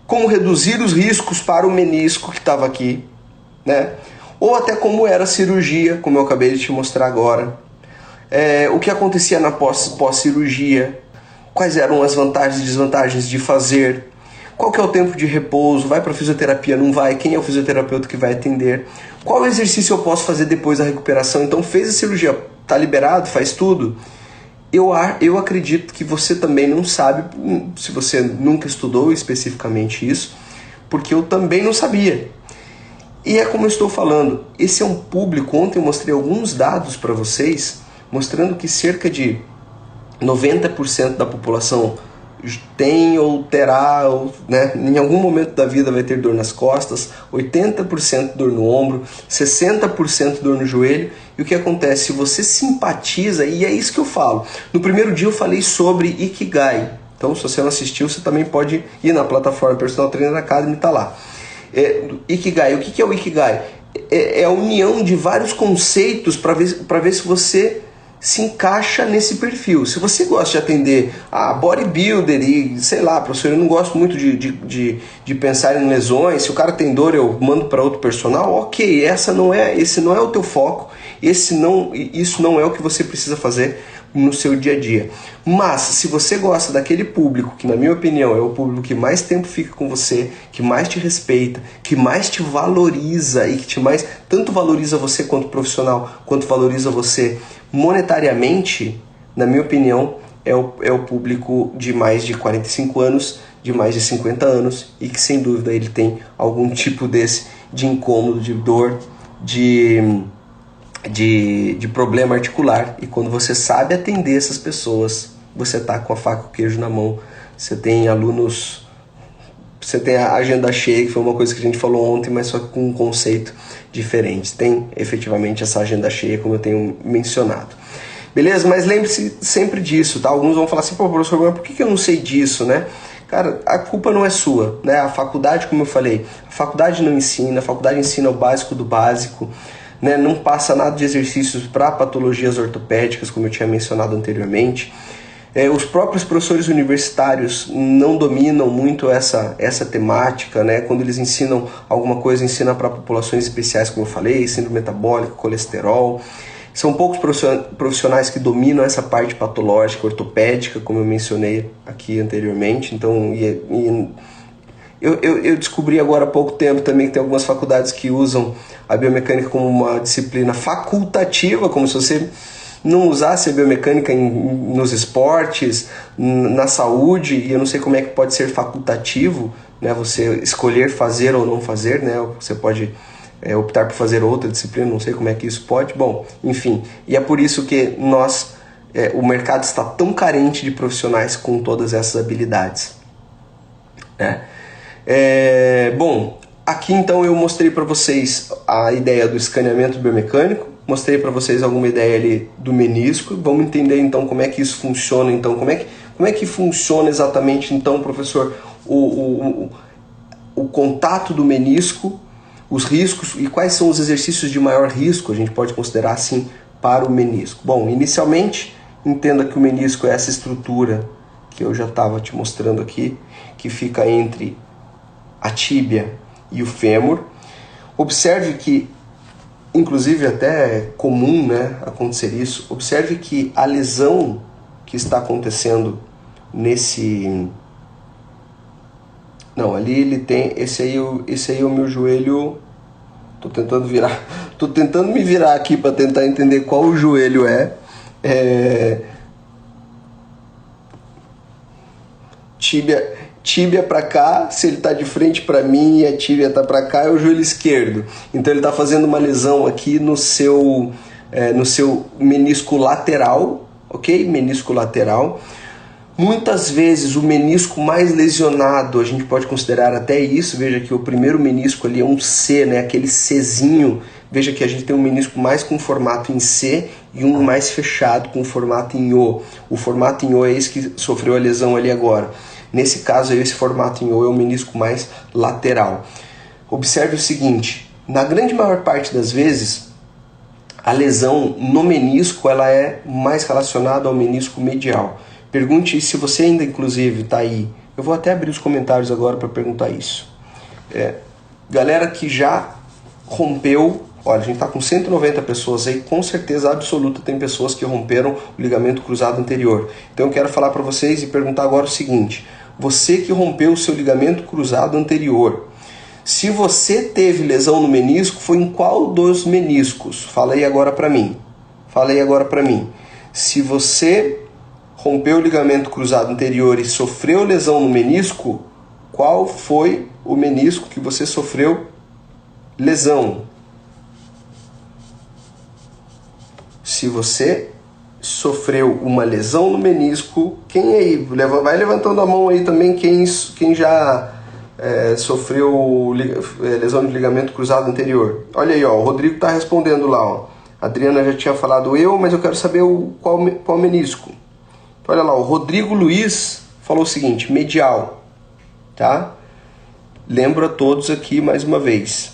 Como reduzir os riscos para o menisco que estava aqui, né? Ou até como era a cirurgia, como eu acabei de te mostrar agora. O que acontecia na pós-cirurgia, quais eram as vantagens e desvantagens de fazer, qual que é o tempo de repouso, vai para fisioterapia, não vai, quem é o fisioterapeuta que vai atender, qual exercício eu posso fazer depois da recuperação. Então fez a cirurgia, tá liberado, faz tudo. Eu acredito que você também não sabe, se você nunca estudou especificamente isso, porque eu também não sabia. E é como eu estou falando, esse é um público, ontem eu mostrei alguns dados para vocês, mostrando que cerca de 90% da população tem ou terá, ou, né, em algum momento da vida vai ter dor nas costas, 80% dor no ombro, 60% dor no joelho. E o que acontece? Se você simpatiza, e é isso que eu falo. No primeiro dia eu falei sobre Ikigai. Então, se você não assistiu, você também pode ir na plataforma Personal Trainer Academy, tá lá. Ikigai. O que é o Ikigai? É a união de vários conceitos para ver se você se encaixa nesse perfil. Se você gosta de atender a bodybuilder e, sei lá, professor, eu não gosto muito de pensar em lesões, se o cara tem dor eu mando para outro personal, ok, esse não é o teu foco, isso não é o que você precisa fazer no seu dia a dia. Mas se você gosta daquele público, que na minha opinião é o público que mais tempo fica com você, que mais te respeita, que mais te valoriza e que tanto valoriza você quanto profissional, quanto valoriza você monetariamente, na minha opinião, é o público de mais de 45 anos, de mais de 50 anos e que sem dúvida ele tem algum tipo de incômodo, de dor, de problema articular. E quando você sabe atender essas pessoas, você está com a faca e o queijo na mão, você tem alunos, você tem a agenda cheia, que foi uma coisa que a gente falou ontem, mas só que com um conceito diferente. Tem efetivamente essa agenda cheia, como eu tenho mencionado. Beleza? Mas lembre-se sempre disso, tá? Alguns vão falar assim, pô, professor, mas por que eu não sei disso, né? Cara, a culpa não é sua, né? A faculdade, como eu falei, a faculdade não ensina, a faculdade ensina o básico do básico, né? Não passa nada de exercícios para patologias ortopédicas, como eu tinha mencionado anteriormente. Os próprios professores universitários não dominam muito essa temática, né? Quando eles ensinam alguma coisa, ensinam para populações especiais, como eu falei, síndrome metabólica, colesterol. São poucos profissionais que dominam essa parte patológica, ortopédica, como eu mencionei aqui anteriormente. Então, eu descobri agora há pouco tempo também que tem algumas faculdades que usam a biomecânica como uma disciplina facultativa, como se você não usasse a biomecânica nos esportes, na saúde, e eu não sei como é que pode ser facultativo, né, você escolher fazer ou não fazer, né, você pode optar por fazer outra disciplina, não sei como é que isso pode, bom, enfim, e é por isso que o mercado está tão carente de profissionais com todas essas habilidades, né? Bom, aqui então eu mostrei para vocês a ideia do escaneamento biomecânico, mostrei para vocês alguma ideia ali do menisco. Vamos entender então como é que isso funciona, então como é que funciona exatamente então, professor, o contato do menisco, os riscos e quais são os exercícios de maior risco, a gente pode considerar assim, para o menisco. Bom, inicialmente entenda que o menisco é essa estrutura que eu já estava te mostrando aqui, que fica entre a tíbia e o fêmur. Observe que, inclusive até é comum, né, acontecer isso, observe que a lesão que está acontecendo nesse... Não, ali ele tem... Esse aí é o meu joelho... Tô tentando me virar aqui para tentar entender qual o joelho é. Tíbia para cá, se ele está de frente para mim e a tíbia está para cá, é o joelho esquerdo. Então ele está fazendo uma lesão aqui no seu menisco lateral, ok? Menisco lateral. Muitas vezes o menisco mais lesionado, a gente pode considerar até isso, veja que o primeiro menisco ali é um C, né? Aquele Czinho. Veja que a gente tem um menisco mais com formato em C e um mais fechado com formato em O. O formato em O é esse que sofreu a lesão ali agora. Nesse caso, esse formato em O é o menisco mais lateral. Observe o seguinte, na grande maior parte das vezes, a lesão no menisco ela é mais relacionada ao menisco medial. Pergunte se você ainda, inclusive, está aí. Eu vou até abrir os comentários agora para perguntar isso. Galera que já rompeu... Olha, a gente está com 190 pessoas aí, com certeza absoluta tem pessoas que romperam o ligamento cruzado anterior. Então eu quero falar para vocês e perguntar agora o seguinte: você que rompeu o seu ligamento cruzado anterior, se você teve lesão no menisco, foi em qual dos meniscos? Fala aí agora para mim. Se você rompeu o ligamento cruzado anterior e sofreu lesão no menisco, qual foi o menisco que você sofreu lesão. Se você sofreu uma lesão no menisco, quem aí? Vai levantando a mão aí também quem já sofreu lesão de ligamento cruzado anterior. Olha aí, ó, o Rodrigo está respondendo lá. Ó. A Adriana já tinha falado mas eu quero saber qual menisco. Então, olha lá, o Rodrigo Luiz falou o seguinte, medial. Tá? Lembro a todos aqui mais uma vez.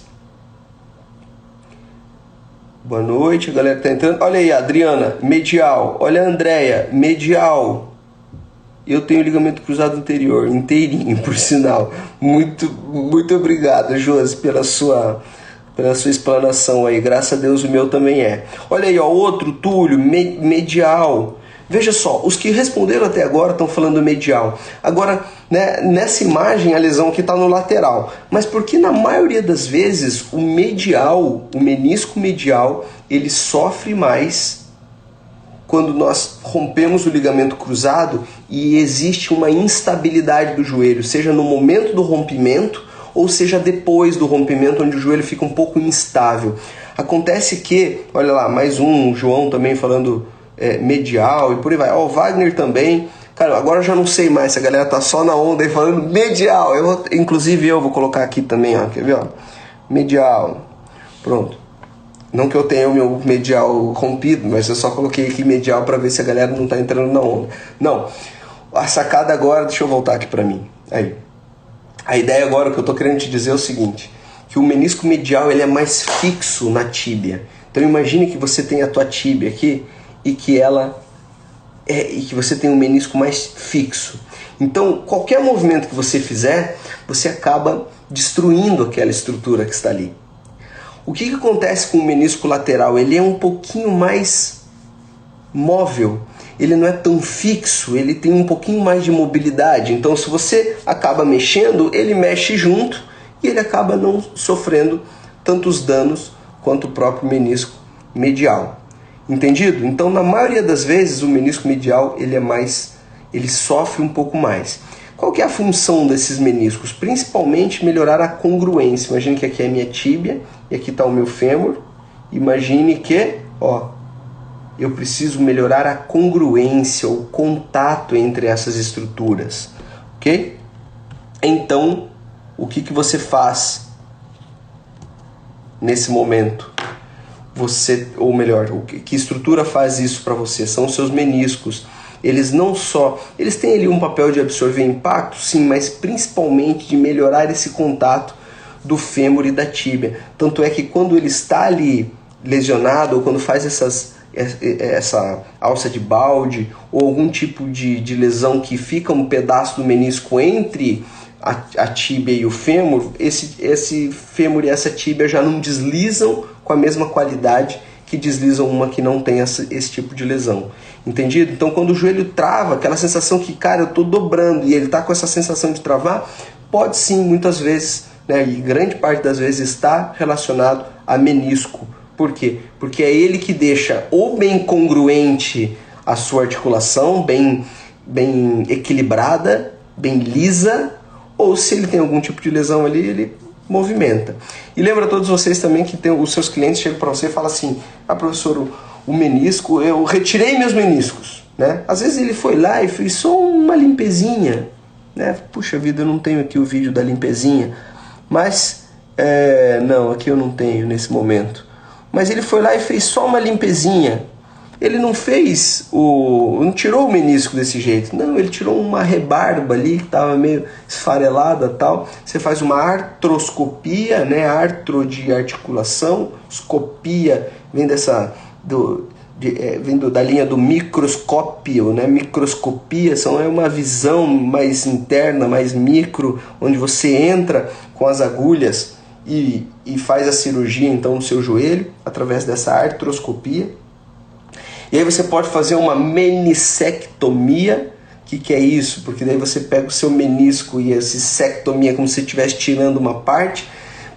Boa noite, a galera que tá entrando. Olha aí, Adriana, medial. Olha a Andréia, medial. Eu tenho ligamento cruzado anterior, inteirinho, por sinal. Muito obrigado, Josi, pela sua explanação aí. Graças a Deus o meu também é. Olha aí, ó, outro, Túlio, medial. Veja só, os que responderam até agora estão falando medial. Agora, né, nessa imagem a lesão aqui está no lateral. Mas porque na maioria das vezes o medial, o menisco medial, ele sofre mais quando nós rompemos o ligamento cruzado e existe uma instabilidade do joelho, seja no momento do rompimento ou seja depois do rompimento, onde o joelho fica um pouco instável. Acontece que, olha lá, mais um, o João também falando medial e por aí vai. Ó, o Wagner também. Cara, agora eu já não sei mais se a galera tá só na onda aí falando medial. Inclusive eu vou colocar aqui também, ó. Quer ver, ó? Medial. Pronto. Não que eu tenha o meu medial rompido, mas eu só coloquei aqui medial para ver se a galera não tá entrando na onda. Não. A sacada agora, deixa eu voltar aqui para mim. Aí. A ideia agora que eu tô querendo te dizer é o seguinte, que o menisco medial ele é mais fixo na tíbia. Então imagine que você tem a tua tíbia aqui e que você tem um menisco mais fixo. Então, qualquer movimento que você fizer, você acaba destruindo aquela estrutura que está ali. O que acontece com o menisco lateral? Ele é um pouquinho mais móvel, ele não é tão fixo, ele tem um pouquinho mais de mobilidade. Então, se você acaba mexendo, ele mexe junto e ele acaba não sofrendo tantos danos quanto o próprio menisco medial. Entendido? Então, na maioria das vezes, o menisco medial ele sofre um pouco mais. Qual que é a função desses meniscos? Principalmente melhorar a congruência. Imagine que aqui é a minha tíbia e aqui está o meu fêmur. Imagine que, ó, eu preciso melhorar a congruência, o contato entre essas estruturas, ok? Então, o que você faz nesse momento? Ou melhor, que estrutura faz isso para você? São os seus meniscos. Eles eles têm ali um papel de absorver impacto, sim, mas principalmente de melhorar esse contato do fêmur e da tíbia. Tanto é que quando ele está ali lesionado, ou quando faz essa alça de balde, ou algum tipo de lesão que fica um pedaço do menisco entre a tíbia e o fêmur, esse fêmur e essa tíbia já não deslizam com a mesma qualidade que deslizam uma que não tem esse tipo de lesão. Entendido? Então, quando o joelho trava, aquela sensação que, cara, eu estou dobrando e ele está com essa sensação de travar, pode sim, muitas vezes, né, e grande parte das vezes está relacionado a menisco. Por quê? Porque é ele que deixa ou bem congruente a sua articulação, bem equilibrada, bem lisa, ou se ele tem algum tipo de lesão ali, ele movimenta. E lembra a todos vocês também que os seus clientes chegam para você e falam assim, professor, o menisco, eu retirei meus meniscos, né? Às vezes ele foi lá e fez só uma limpezinha, né? Puxa vida, eu não tenho aqui o vídeo da limpezinha, mas, não, aqui eu não tenho nesse momento. Mas ele foi lá e fez só uma limpezinha. Ele não não tirou o menisco desse jeito. Não, ele tirou uma rebarba ali que estava meio esfarelada e tal. Você faz uma artroscopia, né? Artro de articulação. Escopia vem da linha do microscópio, né? Microscopia é uma visão mais interna, mais micro, onde você entra com as agulhas e faz a cirurgia então no seu joelho através dessa artroscopia. E aí você pode fazer uma meniscectomia. O que é isso? Porque daí você pega o seu menisco e essa sectomia como se estivesse tirando uma parte.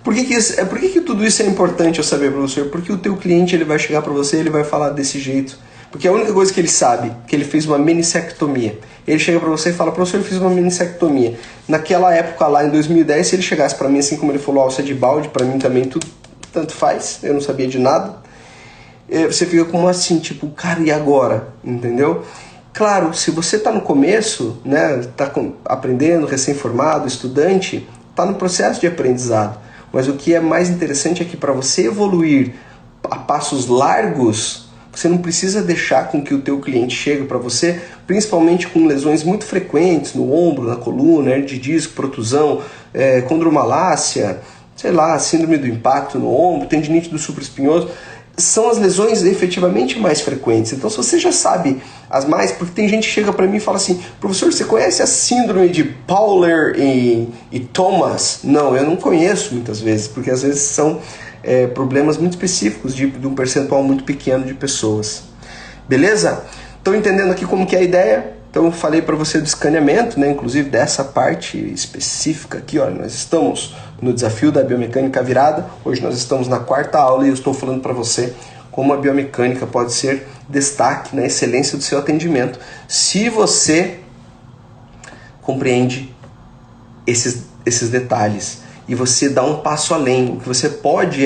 Por que tudo isso é importante eu saber, professor? Porque o teu cliente ele vai chegar para você e ele vai falar desse jeito. Porque a única coisa que ele sabe, que ele fez uma menissectomia. Ele chega pra você e fala, professor, eu fiz uma menissectomia. Naquela época lá, em 2010, se ele chegasse pra mim, assim como ele falou, alça de balde, pra mim também tudo tanto faz, eu não sabia de nada. Você fica como assim, tipo, cara, e agora? Entendeu? Claro, se você tá no começo, né, tá aprendendo, recém-formado, estudante, tá no processo de aprendizado. Mas o que é mais interessante é que para você evoluir a passos largos, você não precisa deixar com que o teu cliente chegue para você, principalmente com lesões muito frequentes no ombro, na coluna, hernia de disco, protusão, condromalácia, sei lá, síndrome do impacto no ombro, tendinite do supraespinhoso. São as lesões efetivamente mais frequentes. Então, se você já sabe as mais, porque tem gente que chega para mim e fala assim, professor, você conhece a síndrome de Powler e Thomas? Não, eu não conheço muitas vezes, porque às vezes são problemas muito específicos de um percentual muito pequeno de pessoas. Beleza? Estão entendendo aqui como que é a ideia? Então eu falei para você do escaneamento, né? Inclusive dessa parte específica aqui, olha, nós estamos no desafio da biomecânica virada. Hoje nós estamos na 4ª aula e eu estou falando para você como a biomecânica pode ser destaque na excelência do seu atendimento, se você compreende esses detalhes e você dá um passo além. O que você pode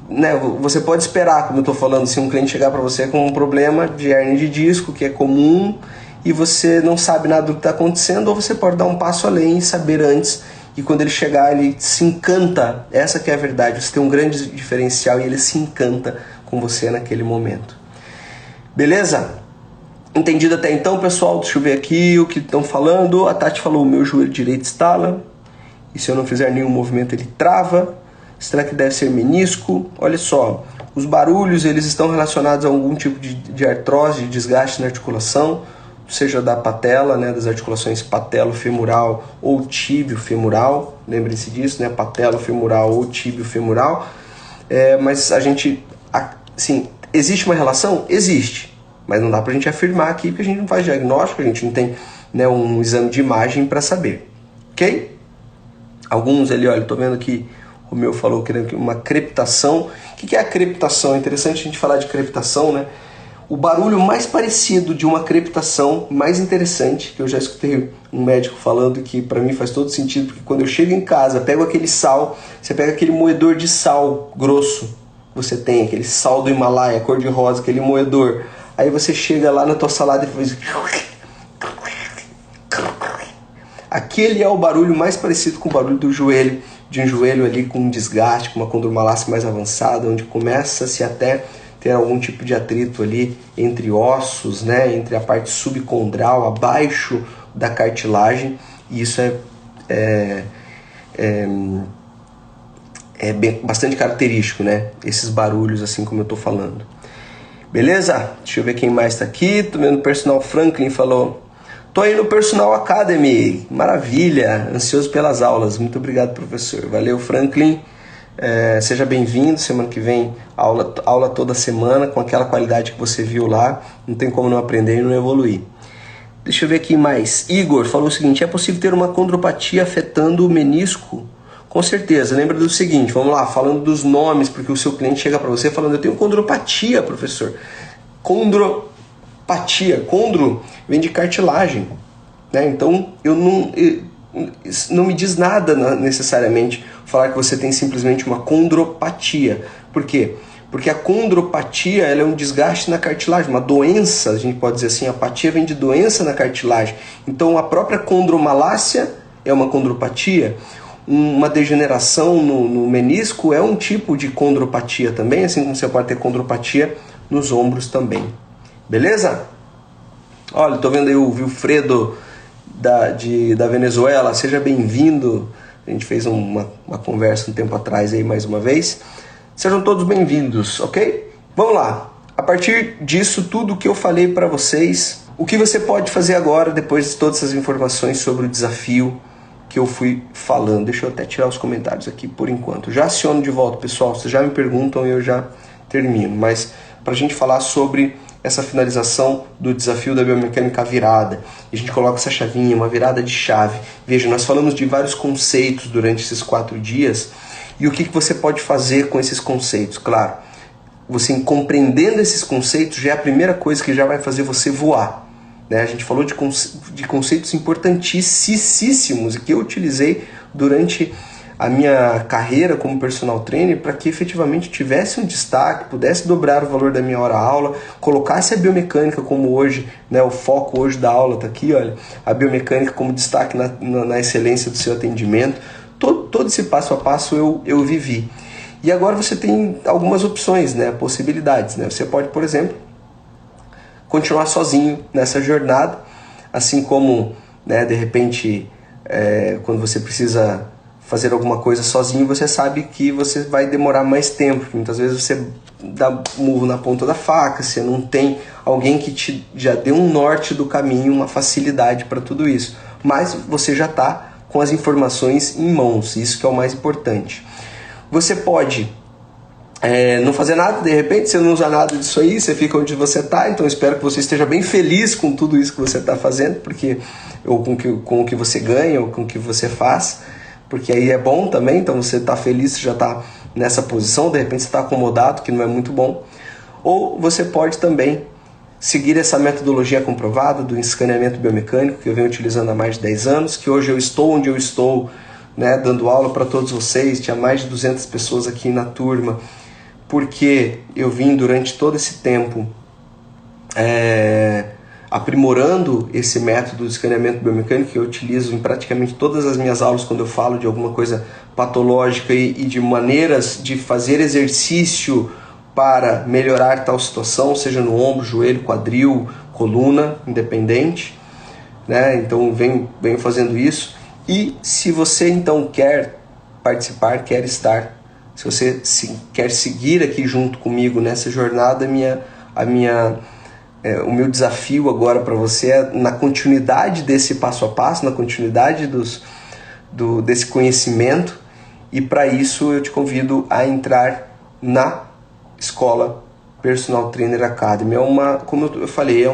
né, você pode esperar, como eu estou falando, se um cliente chegar para você com um problema de hernia de disco, que é comum, e você não sabe nada do que está acontecendo, ou você pode dar um passo além e saber antes, e quando ele chegar, ele se encanta. Essa que é a verdade, você tem um grande diferencial e ele se encanta com você naquele momento. Beleza? Entendido até então, pessoal? Deixa eu ver aqui o que estão falando. A Tati falou, o meu joelho direito estala, e se eu não fizer nenhum movimento ele trava. Será que deve ser menisco? Olha só, os barulhos eles estão relacionados a algum tipo de artrose, de desgaste na articulação, seja da patela, né, das articulações patelo-femoral ou tíbio-femoral, lembrem-se disso, né, patelo-femoral ou tíbio-femoral, mas a gente, assim, existe uma relação? Existe, mas não dá pra gente afirmar aqui, porque a gente não faz diagnóstico, a gente não tem, né, um exame de imagem para saber, ok? Alguns ali, olha, tô vendo que o meu falou que uma crepitação. O que é a crepitação? É interessante a gente falar de crepitação, né? O barulho mais parecido de uma crepitação, mais interessante, que eu já escutei um médico falando que para mim faz todo sentido, porque quando eu chego em casa, pego aquele sal, você pega aquele moedor de sal grosso, você tem aquele sal do Himalaia, cor de rosa, aquele moedor, aí você chega lá na tua salada e faz... Aquele é o barulho mais parecido com o barulho do joelho, de um joelho ali com um desgaste, com uma condromalácia mais avançada, onde começa-se até ter algum tipo de atrito ali entre ossos, né, entre a parte subcondral, abaixo da cartilagem, e isso bastante característico, né, esses barulhos assim como eu tô falando. Beleza? Deixa eu ver quem mais tá aqui. Tô vendo o Personal Franklin falou, tô aí no Personal Academy, maravilha, ansioso pelas aulas, muito obrigado professor, valeu Franklin. Seja bem-vindo, semana que vem aula toda semana com aquela qualidade que você viu lá, não tem como não aprender e não evoluir. Deixa eu ver aqui mais. Igor falou o seguinte, é possível ter uma condropatia afetando o menisco? Com certeza, lembra do seguinte, vamos lá, falando dos nomes, porque o seu cliente chega para você falando, eu tenho condropatia, professor. Condropatia, condro vem de cartilagem, né? Então eu não me diz nada necessariamente falar que você tem simplesmente uma condropatia. Por quê? Porque a condropatia ela é um desgaste na cartilagem, uma doença, a gente pode dizer assim, a apatia vem de doença na cartilagem. Então a própria condromalácia é uma condropatia, uma degeneração no menisco é um tipo de condropatia também, assim como você pode ter condropatia nos ombros também. Beleza? Olha, tô vendo aí o Wilfredo da Venezuela, seja bem-vindo. A gente fez uma conversa um tempo atrás aí mais uma vez. Sejam todos bem-vindos, ok? Vamos lá. A partir disso, tudo que eu falei para vocês, o que você pode fazer agora, depois de todas essas informações sobre o desafio que eu fui falando? Deixa eu até tirar os comentários aqui por enquanto. Já aciono de volta, pessoal. Vocês já me perguntam e eu já termino. Mas para a gente falar sobre essa finalização do desafio da biomecânica virada. E a gente coloca essa chavinha, uma virada de chave. Veja, nós falamos de vários conceitos durante esses 4 dias. E o que você pode fazer com esses conceitos? Claro, você compreendendo esses conceitos, já é a primeira coisa que já vai fazer você voar. Né? A gente falou de conceitos importantíssimos que eu utilizei durante a minha carreira como personal trainer para que efetivamente tivesse um destaque, pudesse dobrar o valor da minha hora-aula, colocasse a biomecânica como hoje, né, o foco hoje da aula está aqui, olha, a biomecânica como destaque na excelência do seu atendimento. Todo esse passo a passo eu vivi. E agora você tem algumas opções, né, possibilidades. Né? Você pode, por exemplo, continuar sozinho nessa jornada, assim como, né, de repente, quando você precisa fazer alguma coisa sozinho, você sabe que você vai demorar mais tempo. Muitas vezes você dá murro na ponta da faca, você não tem alguém que já dê um norte do caminho, uma facilidade para tudo isso. Mas você já está com as informações em mãos, isso que é o mais importante. Você pode não fazer nada, de repente você não usa nada disso aí, você fica onde você está, então eu espero que você esteja bem feliz com tudo isso que você está fazendo, ou com o que você ganha, ou com o que você faz, porque aí é bom também, então você está feliz, você já está nessa posição, de repente você está acomodado, que não é muito bom. Ou você pode também seguir essa metodologia comprovada do escaneamento biomecânico, que eu venho utilizando há mais de 10 anos, que hoje eu estou onde eu estou, né, dando aula para todos vocês, tinha mais de 200 pessoas aqui na turma, porque eu vim durante todo esse tempo aprimorando esse método de escaneamento biomecânico que eu utilizo em praticamente todas as minhas aulas quando eu falo de alguma coisa patológica e de maneiras de fazer exercício para melhorar tal situação, seja no ombro, joelho, quadril, coluna, independente, né? Então venho fazendo isso. E se você então quer participar, quer estar, se você quer seguir aqui junto comigo nessa jornada, o meu desafio agora para você é na continuidade desse passo a passo, na continuidade desse conhecimento, e para isso eu te convido a entrar na Escola Personal Trainer Academy. Como eu falei,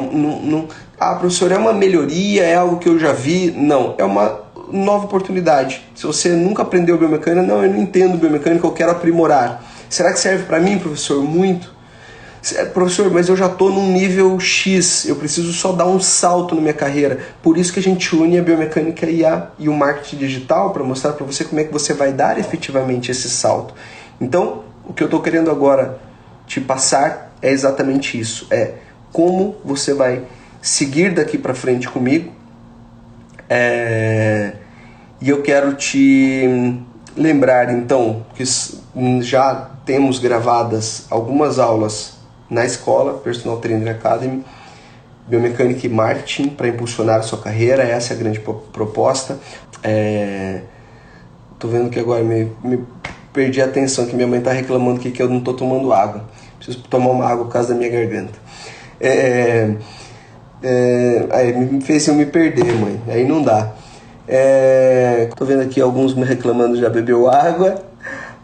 professor, é uma melhoria, é algo que eu já vi? Não, é uma nova oportunidade. Se você nunca aprendeu biomecânica, não, eu não entendo biomecânica, eu quero aprimorar. Será que serve para mim, professor? Muito. Professor, mas eu já estou num nível X, eu preciso só dar um salto na minha carreira. Por isso que a gente une a biomecânica e o marketing digital, para mostrar para você como é que você vai dar efetivamente esse salto. Então, o que eu estou querendo agora te passar é exatamente isso. É como você vai seguir daqui para frente comigo. E eu quero te lembrar, então, que já temos gravadas algumas aulas na escola Personal Trainer Academy, biomecânica e marketing para impulsionar a sua carreira. Essa é a grande proposta. Tô vendo que agora me perdi a atenção, que minha mãe tá reclamando que eu não tô tomando água. Preciso tomar uma água por causa da minha garganta. Aí me fez eu me perder, mãe. Aí não dá. Tô vendo aqui alguns me reclamando, já bebeu água.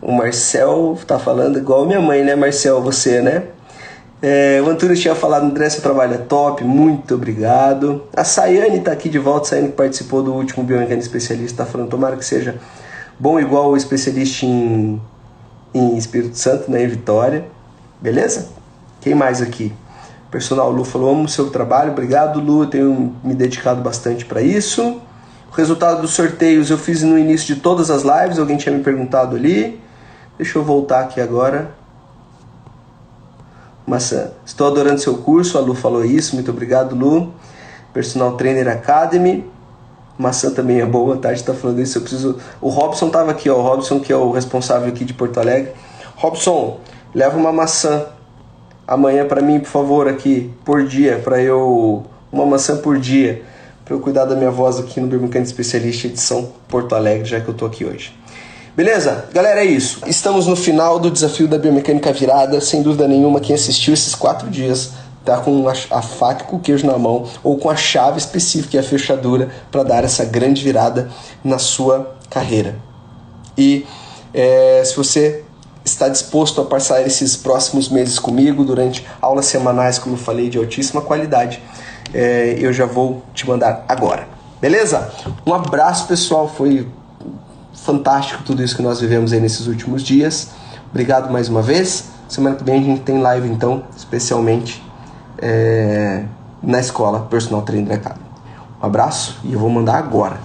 O Marcel tá falando igual minha mãe, né, Marcel? Você, né? O Antunes tinha falado, André, seu trabalho é top, muito obrigado. A Sayane tá aqui de volta, Sayane que participou do último Biomecânica Especialista, tá falando, tomara que seja bom igual o especialista em Espírito Santo, né, em Vitória. Beleza? Quem mais aqui? Personal Lu falou, amo o seu trabalho, obrigado Lu, tenho me dedicado bastante para isso. O resultado dos sorteios eu fiz no início de todas as lives, alguém tinha me perguntado ali. Deixa eu voltar aqui agora. Maçã, estou adorando seu curso, a Lu falou isso, muito obrigado Lu. Personal Trainer Academy, maçã também é boa, tá? A gente tá falando isso, eu preciso... O Robson tava aqui, ó, o Robson que é o responsável aqui de Porto Alegre. Robson, leva uma maçã amanhã para mim, por favor, aqui, por dia, uma maçã por dia, para eu cuidar da minha voz aqui no Biomecânica Especialista edição Porto Alegre, já que eu tô aqui hoje. Beleza? Galera, é isso. Estamos no final do desafio da biomecânica virada. Sem dúvida nenhuma, quem assistiu esses 4 dias tá com a faca e com o queijo na mão, ou com a chave específica e a fechadura para dar essa grande virada na sua carreira. E se você está disposto a passar esses próximos meses comigo durante aulas semanais, como eu falei, de altíssima qualidade, eu já vou te mandar agora. Beleza? Um abraço, pessoal. Foi fantástico tudo isso que nós vivemos aí nesses últimos dias. Obrigado mais uma vez. Semana que vem a gente tem live, então, especialmente na escola Personal Trainer Academy. Um abraço e eu vou mandar agora.